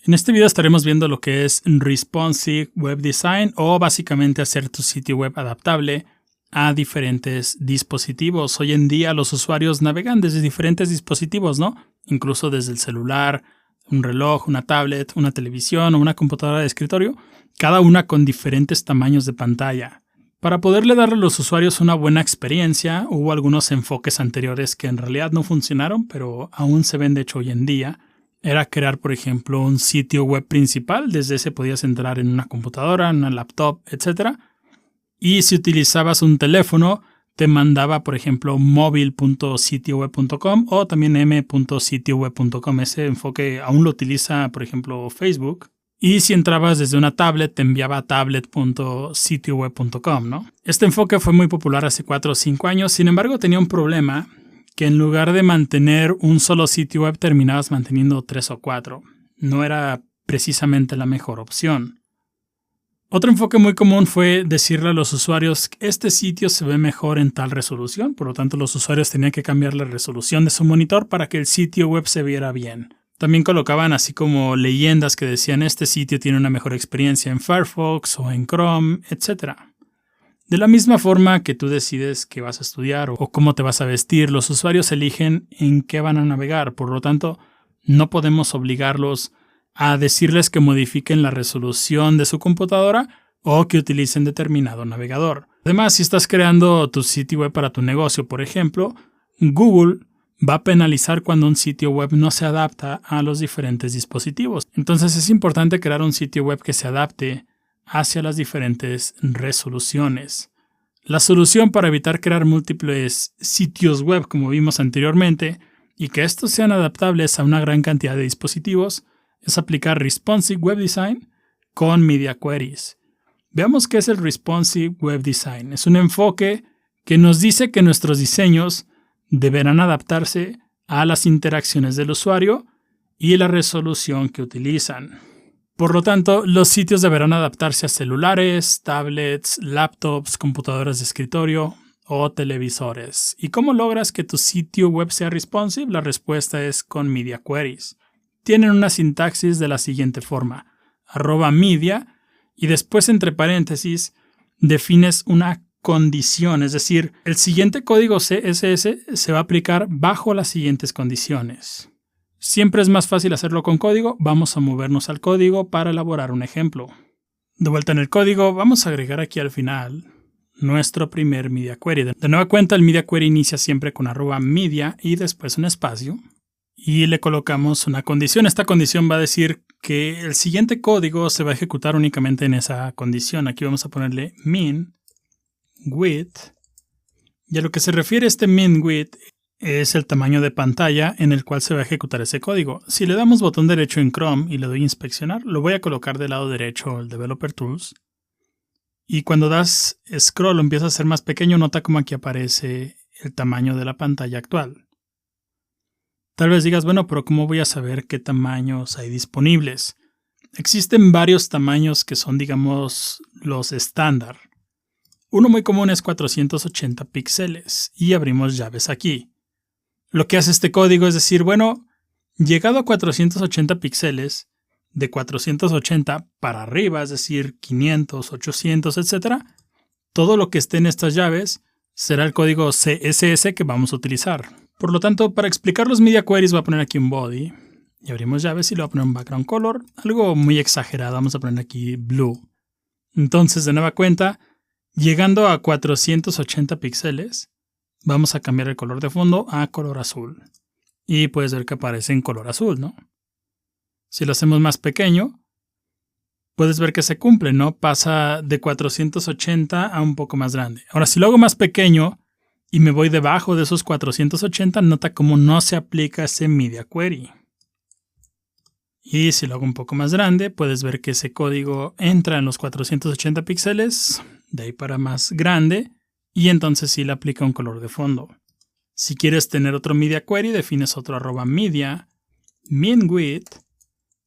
En este video estaremos viendo lo que es Responsive Web Design o básicamente hacer tu sitio web adaptable a diferentes dispositivos. Hoy en día los usuarios navegan desde diferentes dispositivos, ¿no? Incluso desde el celular, un reloj, una tablet, una televisión o una computadora de escritorio, cada una con diferentes tamaños de pantalla. Para poderle dar a los usuarios una buena experiencia, hubo algunos enfoques anteriores que en realidad no funcionaron, pero aún se ven de hecho hoy en día. Era crear, por ejemplo, un sitio web principal. Desde ese podías entrar en una computadora, en una laptop, etc. Y si utilizabas un teléfono, te mandaba, por ejemplo, móvil.sitioweb.com o también m.sitioweb.com. Ese enfoque aún lo utiliza, por ejemplo, Facebook. Y si entrabas desde una tablet, te enviaba a tablet.sitioweb.com, ¿no? Este enfoque fue muy popular hace 4 o 5 años. Sin embargo, tenía un problema, que en lugar de mantener un solo sitio web, terminabas manteniendo 3 o 4. No era precisamente la mejor opción. Otro enfoque muy común fue decirle a los usuarios que este sitio se ve mejor en tal resolución. Por lo tanto, los usuarios tenían que cambiar la resolución de su monitor para que el sitio web se viera bien. También colocaban así como leyendas que decían este sitio tiene una mejor experiencia en Firefox o en Chrome, etc. De la misma forma que tú decides qué vas a estudiar o cómo te vas a vestir, los usuarios eligen en qué van a navegar. Por lo tanto, no podemos obligarlos a decirles que modifiquen la resolución de su computadora o que utilicen determinado navegador. Además, si estás creando tu sitio web para tu negocio, por ejemplo, Google va a penalizar cuando un sitio web no se adapta a los diferentes dispositivos. Entonces es importante crear un sitio web que se adapte hacia las diferentes resoluciones. La solución para evitar crear múltiples sitios web, como vimos anteriormente, y que estos sean adaptables a una gran cantidad de dispositivos, es aplicar Responsive Web Design con Media Queries. Veamos qué es el Responsive Web Design. Es un enfoque que nos dice que nuestros diseños deberán adaptarse a las interacciones del usuario y la resolución que utilizan. Por lo tanto, los sitios deberán adaptarse a celulares, tablets, laptops, computadoras de escritorio o televisores. ¿Y cómo logras que tu sitio web sea responsive? La respuesta es con Media Queries. Tienen una sintaxis de la siguiente forma: @media y después entre paréntesis defines una condición, es decir, el siguiente código CSS se va a aplicar bajo las siguientes condiciones. Siempre es más fácil hacerlo con código. Vamos a movernos al código para elaborar un ejemplo. De vuelta en el código, vamos a agregar aquí al final nuestro primer Media Query. De nueva cuenta, el Media Query inicia siempre con @media y después un espacio. Y le colocamos una condición. Esta condición va a decir que el siguiente código se va a ejecutar únicamente en esa condición. Aquí vamos a ponerle min width, y a lo que se refiere este min width es el tamaño de pantalla en el cual se va a ejecutar ese código. Si le damos botón derecho en Chrome y le doy a inspeccionar, lo voy a colocar del lado derecho el Developer Tools, y cuando das scroll o empieza a ser más pequeño, nota como aquí aparece el tamaño de la pantalla actual. Tal vez digas, bueno, pero ¿cómo voy a saber qué tamaños hay disponibles? Existen varios tamaños que son, digamos, los estándar. Uno muy común es 480 píxeles y abrimos llaves aquí. Lo que hace este código es decir, bueno, llegado a 480 píxeles, de 480 para arriba, es decir, 500, 800, etc., todo lo que esté en estas llaves será el código CSS que vamos a utilizar. Por lo tanto, para explicar los Media Queries voy a poner aquí un body y abrimos llaves y le voy a poner un background color, algo muy exagerado, vamos a poner aquí blue. Entonces, de nueva cuenta, llegando a 480 píxeles, vamos a cambiar el color de fondo a color azul. Y puedes ver que aparece en color azul, ¿no? Si lo hacemos más pequeño, puedes ver que se cumple, ¿no? Pasa de 480 a un poco más grande. Ahora, si lo hago más pequeño y me voy debajo de esos 480, nota cómo no se aplica ese Media Query. Y si lo hago un poco más grande, puedes ver que ese código entra en los 480 píxeles, de ahí para más grande, y entonces sí le aplica un color de fondo. Si quieres tener otro Media Query, defines otro @media, min width,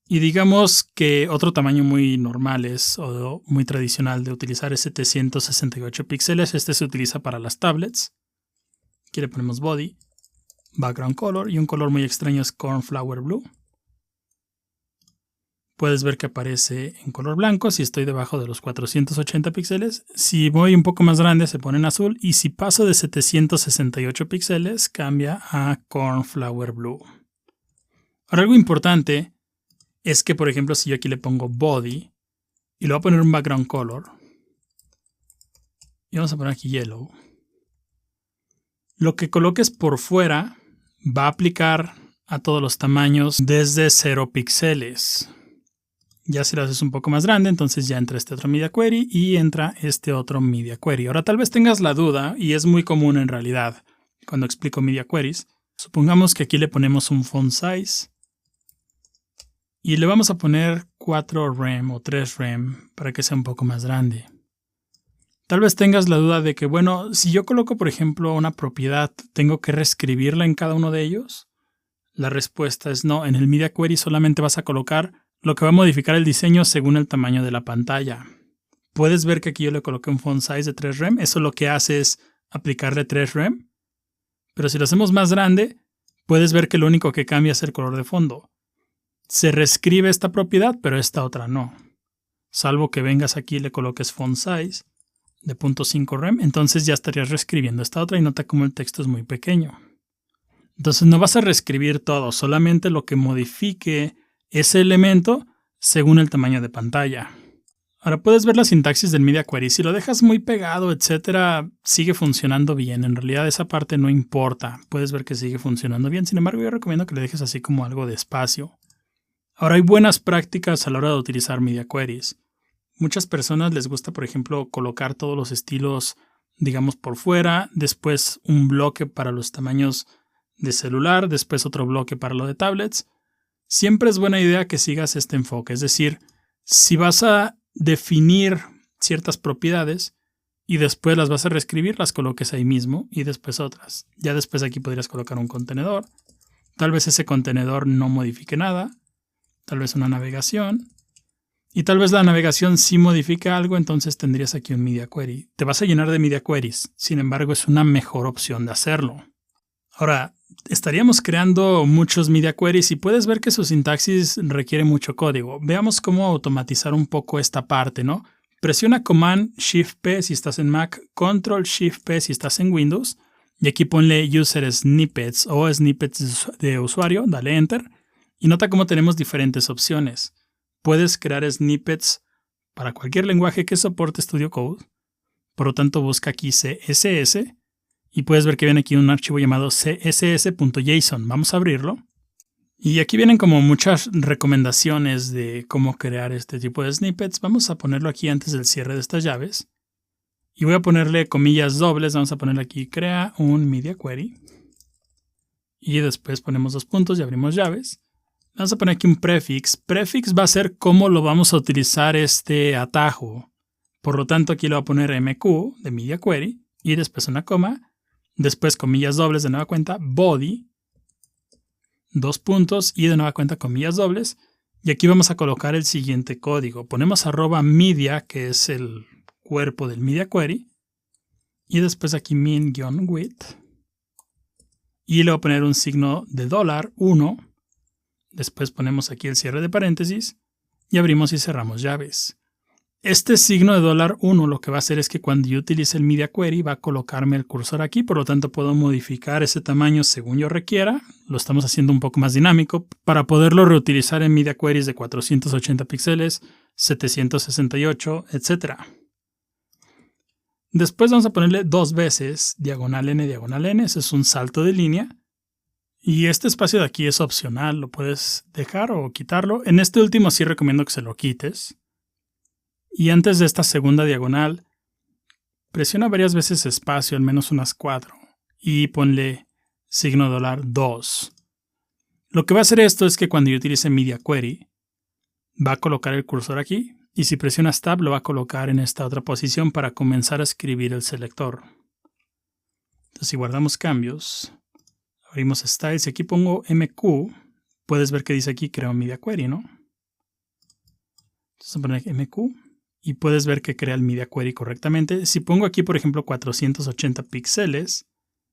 y digamos que otro tamaño muy normal o muy tradicional de utilizar es 768 píxeles. Este se utiliza para las tablets. Aquí le ponemos body, background color, y un color muy extraño es cornflower blue. puedes ver que aparece en color blanco si estoy debajo de los 480 píxeles. Si voy un poco más grande se pone en azul y si paso de 768 píxeles cambia a Cornflower Blue. Ahora algo importante es que, por ejemplo, si yo aquí le pongo Body y le voy a poner un background color y vamos a poner aquí Yellow, lo que coloques por fuera va a aplicar a todos los tamaños desde 0 píxeles. Ya si lo haces un poco más grande, entonces ya entra este otro Media Query y entra este otro Media Query. Ahora tal vez tengas la duda, y es muy común en realidad cuando explico Media Queries. Supongamos que aquí le ponemos un font size y le vamos a poner 4 rem o 3 rem para que sea un poco más grande. Tal vez tengas la duda de que, bueno, si yo coloco, por ejemplo, una propiedad, ¿tengo que reescribirla en cada uno de ellos? La respuesta es no. En el Media Query solamente vas a colocar lo que va a modificar el diseño según el tamaño de la pantalla. Puedes ver que aquí yo le coloqué un font size de 3 rem. Eso lo que hace es aplicarle 3 rem. Pero si lo hacemos más grande, puedes ver que lo único que cambia es el color de fondo. Se reescribe esta propiedad, pero esta otra no. Salvo que vengas aquí y le coloques font size de 0.5 rem, entonces ya estarías reescribiendo esta otra y nota cómo el texto es muy pequeño. Entonces no vas a reescribir todo, solamente lo que modifique ese elemento según el tamaño de pantalla. Ahora puedes ver la sintaxis del Media Query. Si lo dejas muy pegado, etcétera, sigue funcionando bien. En realidad esa parte no importa. Puedes ver que sigue funcionando bien. Sin embargo, yo recomiendo que le dejes así como algo de espacio. Ahora hay buenas prácticas a la hora de utilizar Media Queries. Muchas personas les gusta, por ejemplo, colocar todos los estilos, digamos, por fuera, después un bloque para los tamaños de celular, después otro bloque para lo de tablets. Siempre es buena idea que sigas este enfoque, es decir, si vas a definir ciertas propiedades y después las vas a reescribir, las coloques ahí mismo y después otras. Ya después aquí podrías colocar un contenedor. Tal vez ese contenedor no modifique nada, tal vez una navegación. Y tal vez la navegación sí modifique algo, entonces tendrías aquí un Media Query. Te vas a llenar de Media Queries, sin embargo es una mejor opción de hacerlo. Ahora, estaríamos creando muchos Media Queries y puedes ver que su sintaxis requiere mucho código. Veamos cómo automatizar un poco esta parte, ¿no? Presiona Command-Shift-P si estás en Mac, Control-Shift-P si estás en Windows, y aquí ponle User Snippets o Snippets de usuario, dale Enter, y nota cómo tenemos diferentes opciones. Puedes crear snippets para cualquier lenguaje que soporte Studio Code. Por lo tanto, busca aquí CSS y puedes ver que viene aquí un archivo llamado css.json. Vamos a abrirlo. Y aquí vienen como muchas recomendaciones de cómo crear este tipo de snippets. Vamos a ponerlo aquí antes del cierre de estas llaves. Y voy a ponerle comillas dobles. Vamos a ponerle aquí crea un Media Query. Y después ponemos 2 puntos y abrimos llaves. Vamos a poner aquí un prefix. Prefix va a ser cómo lo vamos a utilizar este atajo. Por lo tanto, aquí le voy a poner MQ de Media Query y después una coma. Después comillas dobles de nueva cuenta, body, 2 puntos y de nueva cuenta comillas dobles. Y aquí vamos a colocar el siguiente código. Ponemos @media, que es el cuerpo del Media Query. Y después aquí min-width. Y le voy a poner un signo de $1. Después ponemos aquí el cierre de paréntesis y abrimos y cerramos llaves. Este signo de $1 lo que va a hacer es que cuando yo utilice el Media Query va a colocarme el cursor aquí, por lo tanto puedo modificar ese tamaño según yo requiera. Lo estamos haciendo un poco más dinámico para poderlo reutilizar en Media Queries de 480 píxeles, 768, etc. Después vamos a ponerle 2 veces diagonal n, ese es un salto de línea. Y este espacio de aquí es opcional, lo puedes dejar o quitarlo. En este último sí recomiendo que se lo quites. Y antes de esta segunda diagonal, presiona varias veces espacio, al menos unas 4. Y ponle signo $2. Lo que va a hacer esto es que cuando yo utilice Media Query, va a colocar el cursor aquí. Y si presionas Tab, lo va a colocar en esta otra posición para comenzar a escribir el selector. Entonces, si guardamos cambios, abrimos Styles y aquí pongo MQ, puedes ver que dice aquí creo Media Query, ¿no? Entonces, voy a poner MQ y puedes ver que crea el Media Query correctamente. Si pongo aquí, por ejemplo, 480 píxeles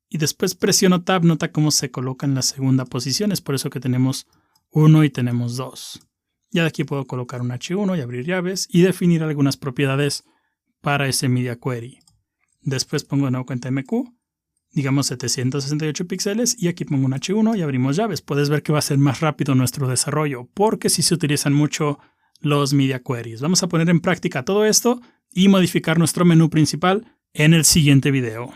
y después presiono Tab, nota cómo se coloca en la segunda posición. Es por eso que tenemos 1 y tenemos 2. Ya de aquí puedo colocar un H1 y abrir llaves y definir algunas propiedades para ese media query. Después pongo de nuevo cuenta MQ, digamos 768 píxeles, y aquí pongo un H1 y abrimos llaves. Puedes ver que va a ser más rápido nuestro desarrollo porque sí se utilizan mucho los media queries. Vamos a poner en práctica todo esto y modificar nuestro menú principal en el siguiente video.